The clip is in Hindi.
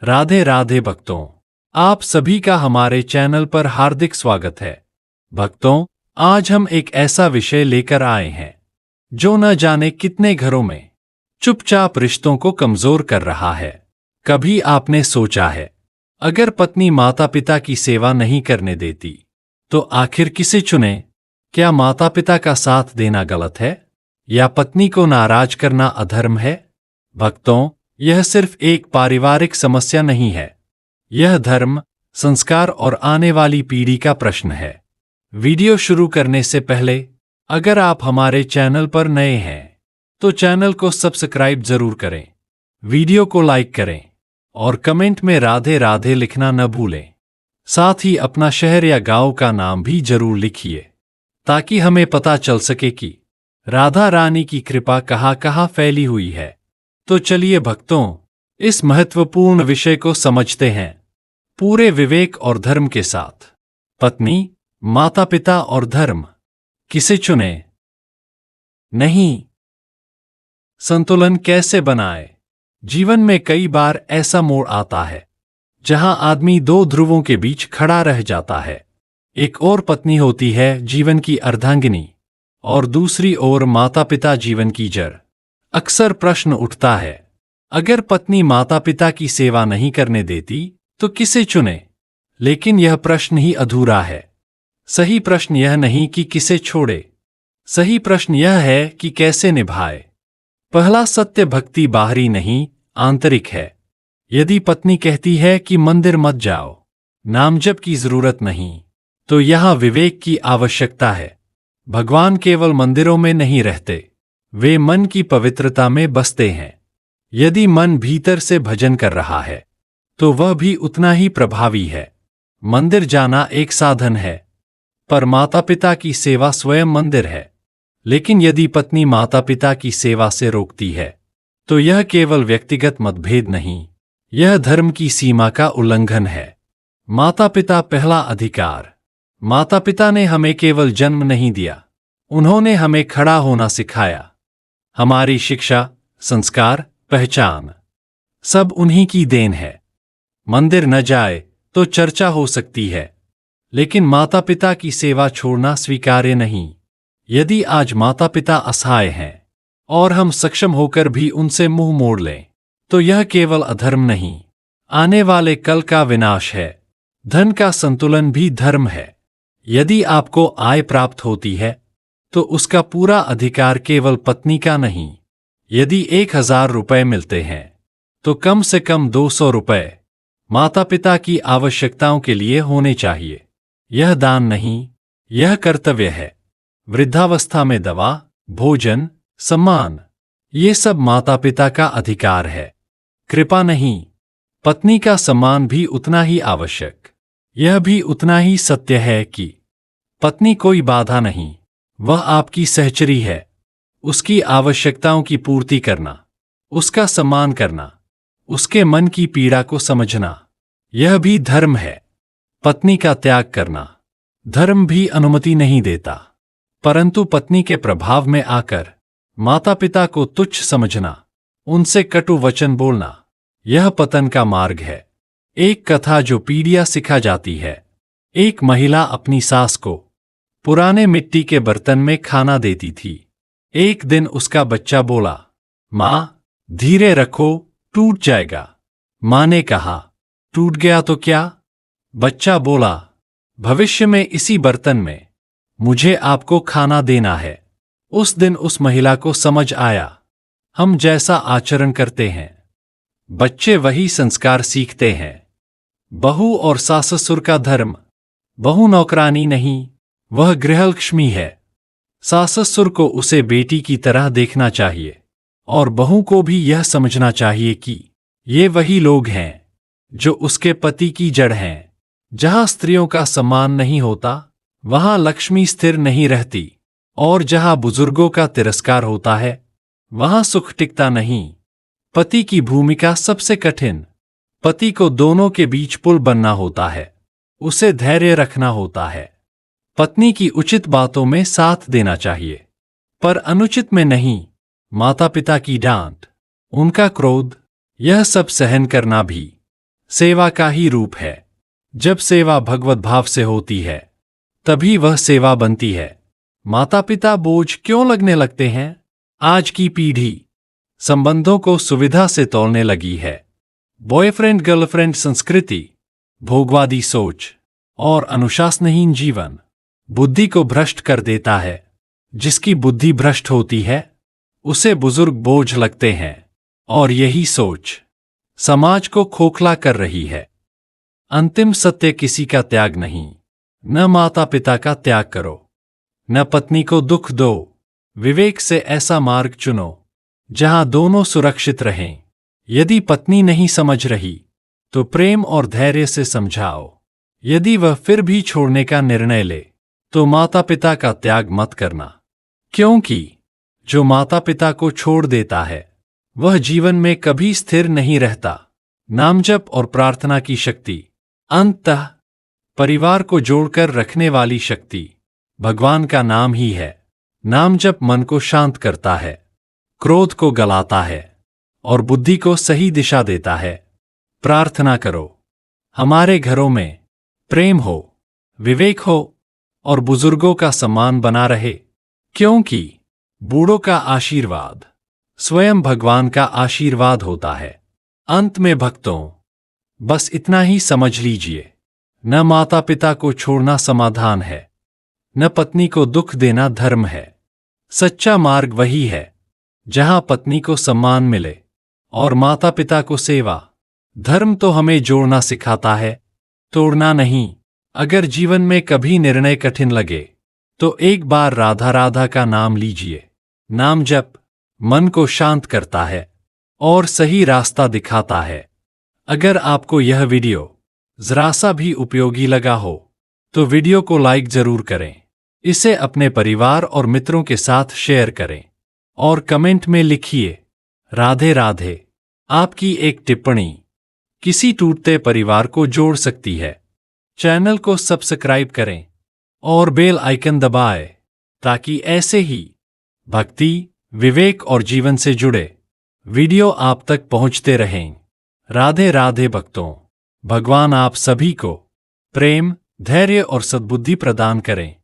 राधे राधे भक्तों, आप सभी का हमारे चैनल पर हार्दिक स्वागत है। भक्तों, आज हम एक ऐसा विषय लेकर आए हैं जो न जाने कितने घरों में चुपचाप रिश्तों को कमजोर कर रहा है। कभी आपने सोचा है, अगर पत्नी माता पिता की सेवा नहीं करने देती तो आखिर किसे चुने? क्या माता पिता का साथ देना गलत है या पत्नी को नाराज करना अधर्म है? भक्तों, यह सिर्फ एक पारिवारिक समस्या नहीं है, यह धर्म, संस्कार और आने वाली पीढ़ी का प्रश्न है। वीडियो शुरू करने से पहले अगर आप हमारे चैनल पर नए हैं तो चैनल को सब्सक्राइब जरूर करें, वीडियो को लाइक करें और कमेंट में राधे राधे लिखना न भूलें। साथ ही अपना शहर या गांव का नाम भी जरूर लिखिए ताकि हमें पता चल सके कि राधा रानी की कृपा कहाँ कहाँ फैली हुई है। तो चलिए भक्तों, इस महत्वपूर्ण विषय को समझते हैं पूरे विवेक और धर्म के साथ। पत्नी, माता पिता और धर्म, किसे चुने? नहीं, संतुलन कैसे बनाए? जीवन में कई बार ऐसा मोड़ आता है जहां आदमी दो ध्रुवों के बीच खड़ा रह जाता है। एक ओर पत्नी होती है जीवन की अर्धांगिनी और दूसरी ओर माता पिता जीवन की जड़। अक्सर प्रश्न उठता है, अगर पत्नी माता पिता की सेवा नहीं करने देती तो किसे चुने? लेकिन यह प्रश्न ही अधूरा है। सही प्रश्न यह नहीं कि किसे छोड़े, सही प्रश्न यह है कि कैसे निभाए। पहला सत्य, भक्ति बाहरी नहीं, आंतरिक है। यदि पत्नी कहती है कि मंदिर मत जाओ, नामजप की जरूरत नहीं, तो यहां विवेक की आवश्यकता है। भगवान केवल मंदिरों में नहीं रहते, वे मन की पवित्रता में बसते हैं। यदि मन भीतर से भजन कर रहा है तो वह भी उतना ही प्रभावी है। मंदिर जाना एक साधन है, पर माता पिता की सेवा स्वयं मंदिर है। लेकिन यदि पत्नी माता पिता की सेवा से रोकती है तो यह केवल व्यक्तिगत मतभेद नहीं, यह धर्म की सीमा का उल्लंघन है। माता पिता पहला अधिकार। माता पिता ने हमें केवल जन्म नहीं दिया, उन्होंने हमें खड़ा होना सिखाया। हमारी शिक्षा, संस्कार, पहचान सब उन्हीं की देन है। मंदिर न जाए तो चर्चा हो सकती है, लेकिन माता पिता की सेवा छोड़ना स्वीकार्य नहीं। यदि आज माता पिता असहाय हैं और हम सक्षम होकर भी उनसे मुंह मोड़ लें तो यह केवल अधर्म नहीं, आने वाले कल का विनाश है। धन का संतुलन भी धर्म है। यदि आपको आय प्राप्त होती है तो उसका पूरा अधिकार केवल पत्नी का नहीं। यदि 1000 रुपए मिलते हैं तो कम से कम 200 रुपए माता पिता की आवश्यकताओं के लिए होने चाहिए। यह दान नहीं, यह कर्तव्य है। वृद्धावस्था में दवा, भोजन, सम्मान, ये सब माता पिता का अधिकार है, कृपा नहीं। पत्नी का सम्मान भी उतना ही आवश्यक। यह भी उतना ही सत्य है कि पत्नी कोई बाधा नहीं, वह आपकी सहचरी है। उसकी आवश्यकताओं की पूर्ति करना, उसका सम्मान करना, उसके मन की पीड़ा को समझना, यह भी धर्म है। पत्नी का त्याग करना धर्म भी अनुमति नहीं देता, परंतु पत्नी के प्रभाव में आकर माता पिता को तुच्छ समझना, उनसे कटु वचन बोलना, यह पतन का मार्ग है। एक कथा जो पीढ़ियां सिखा जाती है। एक महिला अपनी सास को पुराने मिट्टी के बर्तन में खाना देती थी। एक दिन उसका बच्चा बोला, माँ, धीरे रखो, टूट जाएगा। माँ ने कहा, टूट गया तो क्या? बच्चा बोला, भविष्य में इसी बर्तन में मुझे आपको खाना देना है। उस दिन उस महिला को समझ आया, हम जैसा आचरण करते हैं बच्चे वही संस्कार सीखते हैं। बहू और सास ससुर का धर्म। बहू नौकरानी नहीं, वह गृहलक्ष्मी है। सास ससुर को उसे बेटी की तरह देखना चाहिए और बहू को भी यह समझना चाहिए कि ये वही लोग हैं जो उसके पति की जड़ हैं। जहां स्त्रियों का सम्मान नहीं होता वहां लक्ष्मी स्थिर नहीं रहती, और जहां बुजुर्गों का तिरस्कार होता है वहां सुख टिकता नहीं। पति की भूमिका सबसे कठिन। पति को दोनों के बीच पुल बनना होता है, उसे धैर्य रखना होता है। पत्नी की उचित बातों में साथ देना चाहिए, पर अनुचित में नहीं। माता पिता की डांट, उनका क्रोध, यह सब सहन करना भी सेवा का ही रूप है। जब सेवा भगवत भाव से होती है तभी वह सेवा बनती है। माता पिता बोझ क्यों लगने लगते हैं? आज की पीढ़ी संबंधों को सुविधा से तोलने लगी है। बॉयफ्रेंड गर्लफ्रेंड संस्कृति, भोगवादी सोच और अनुशासनहीन जीवन बुद्धि को भ्रष्ट कर देता है। जिसकी बुद्धि भ्रष्ट होती है उसे बुजुर्ग बोझ लगते हैं और यही सोच समाज को खोखला कर रही है। अंतिम सत्य किसी का त्याग नहीं। न माता पिता का त्याग करो, न पत्नी को दुख दो। विवेक से ऐसा मार्ग चुनो जहां दोनों सुरक्षित रहें। यदि पत्नी नहीं समझ रही तो प्रेम और धैर्य से समझाओ। यदि वह फिर भी छोड़ने का निर्णय ले तो माता पिता का त्याग मत करना, क्योंकि जो माता पिता को छोड़ देता है वह जीवन में कभी स्थिर नहीं रहता। नामजप और प्रार्थना की शक्ति, अंततः परिवार को जोड़कर रखने वाली शक्ति भगवान का नाम ही है। नामजप मन को शांत करता है, क्रोध को गलाता है और बुद्धि को सही दिशा देता है। प्रार्थना करो हमारे घरों में प्रेम हो, विवेक हो और बुजुर्गों का सम्मान बना रहे, क्योंकि बूढ़ों का आशीर्वाद स्वयं भगवान का आशीर्वाद होता है। अंत में भक्तों, बस इतना ही समझ लीजिए, न माता पिता को छोड़ना समाधान है, न पत्नी को दुख देना धर्म है। सच्चा मार्ग वही है जहां पत्नी को सम्मान मिले और माता पिता को सेवा। धर्म तो हमें जोड़ना सिखाता है, तोड़ना नहीं। अगर जीवन में कभी निर्णय कठिन लगे तो एक बार राधा राधा का नाम लीजिए। नाम जप मन को शांत करता है और सही रास्ता दिखाता है। अगर आपको यह वीडियो जरा सा भी उपयोगी लगा हो तो वीडियो को लाइक जरूर करें, इसे अपने परिवार और मित्रों के साथ शेयर करें और कमेंट में लिखिए राधे राधे। आपकी एक टिप्पणी किसी टूटते परिवार को जोड़ सकती है। चैनल को सब्सक्राइब करें और बेल आइकन दबाएं ताकि ऐसे ही भक्ति, विवेक और जीवन से जुड़े वीडियो आप तक पहुंचते रहें। राधे राधे भक्तों, भगवान आप सभी को प्रेम, धैर्य और सद्बुद्धि प्रदान करें।